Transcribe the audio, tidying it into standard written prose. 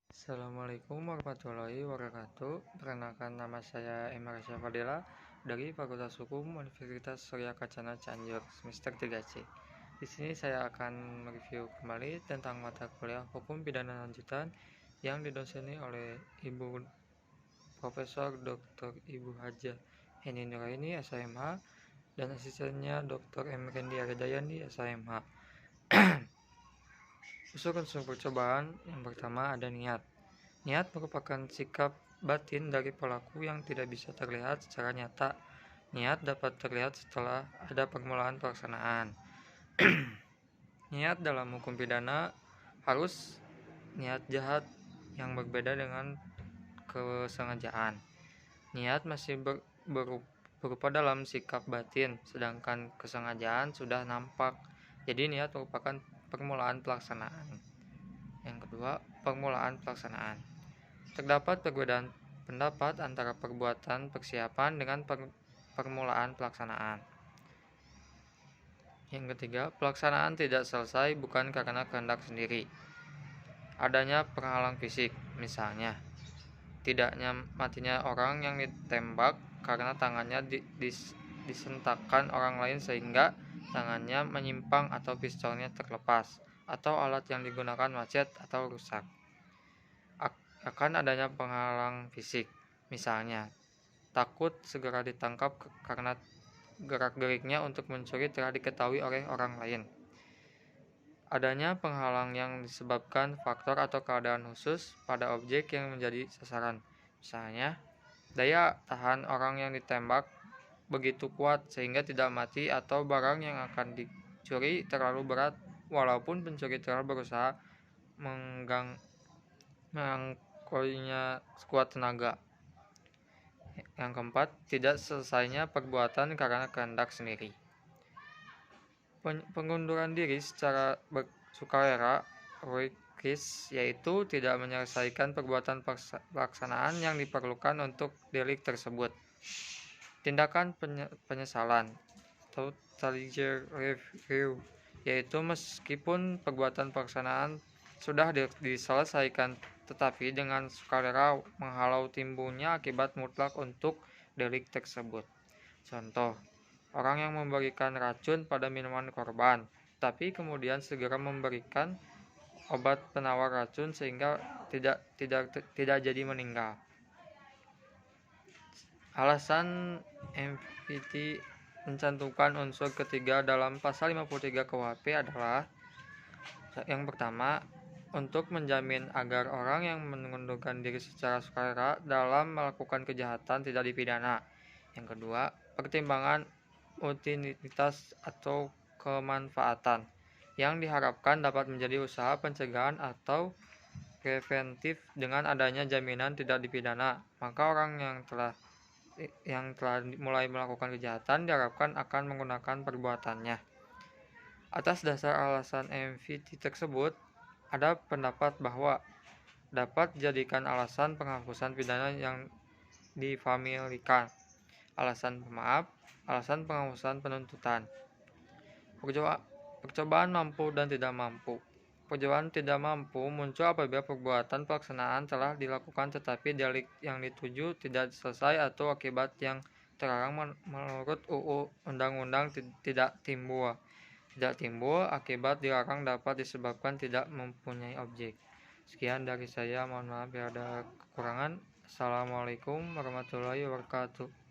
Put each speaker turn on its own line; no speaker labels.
Assalamualaikum warahmatullahi wabarakatuh. Perkenalkan, nama saya Emma Fadila dari Fakultas Hukum Universitas Surya Kencana Cianjur, semester 3C. Di sini saya akan mereview kembali tentang mata kuliah Hukum Pidana Lanjutan yang didoseni oleh Ibu Profesor Dr. Ibu Hajah Heni Nuraini, SHMH, dan asistennya Dr. M. Rendi Aridayani, SHMH. Unsur-unsur percobaan yang pertama ada niat. Niat merupakan sikap batin dari pelaku yang tidak bisa terlihat secara nyata. Niat dapat terlihat setelah ada permulaan pelaksanaan. Niat dalam hukum pidana harus niat jahat yang berbeda dengan kesengajaan. Niat masih berupa dalam sikap batin, sedangkan kesengajaan sudah nampak. Jadi niat merupakan permulaan pelaksanaan. Yang kedua, permulaan pelaksanaan. Terdapat perbedaan pendapat antara perbuatan persiapan dengan permulaan pelaksanaan. Yang ketiga, pelaksanaan tidak selesai bukan karena kehendak sendiri. Adanya penghalang fisik, misalnya tidaknya matinya orang yang ditembak karena tangannya disentakkan orang lain sehingga tangannya menyimpang atau pistolnya terlepas, atau alat yang digunakan macet atau rusak. Akan adanya penghalang fisik, misalnya takut segera ditangkap karena gerak-geriknya untuk mencuri telah diketahui oleh orang lain. Adanya penghalang yang disebabkan faktor atau keadaan khusus pada objek yang menjadi sasaran, misalnya daya tahan orang yang ditembak begitu kuat sehingga tidak mati, atau barang yang akan dicuri terlalu berat walaupun pencuri telah berusaha mengangkutnya sekuat tenaga. Yang keempat, tidak selesainya perbuatan karena kehendak sendiri. Pengunduran diri secara bersukarela yaitu tidak menyelesaikan perbuatan pelaksanaan yang diperlukan untuk delik tersebut. Tindakan penyesalan atau totalitarian review, yaitu meskipun perbuatan pelaksanaan sudah diselesaikan tetapi dengan sukarela menghalau timbulnya akibat mutlak untuk delik tersebut. Contoh, orang yang memberikan racun pada minuman korban, tapi kemudian segera memberikan obat penawar racun sehingga tidak jadi meninggal. Alasan MVT mencantumkan unsur ketiga dalam pasal 53 KUHP adalah: yang pertama, untuk menjamin agar orang yang mengundurkan diri secara sukarela dalam melakukan kejahatan tidak dipidana. Yang kedua, pertimbangan utilitas atau kemanfaatan yang diharapkan dapat menjadi usaha pencegahan atau preventif. Dengan adanya jaminan tidak dipidana, maka orang yang telah mulai melakukan kejahatan diharapkan akan menggunakan perbuatannya. Atas dasar alasan MVT tersebut, ada pendapat bahwa dapat dijadikan alasan penghapusan pidana yang difamilikan, alasan pemaaf, alasan penghapusan penuntutan. Percobaan mampu dan tidak mampu. Percobaan tidak mampu muncul apabila perbuatan pelaksanaan telah dilakukan tetapi delik yang dituju tidak selesai atau akibat yang terlarang menurut UU Undang-Undang tidak timbul. Tidak timbul akibat dilarang dapat disebabkan tidak mempunyai objek. Sekian dari saya, mohon maaf bila ada kekurangan. Assalamualaikum warahmatullahi wabarakatuh.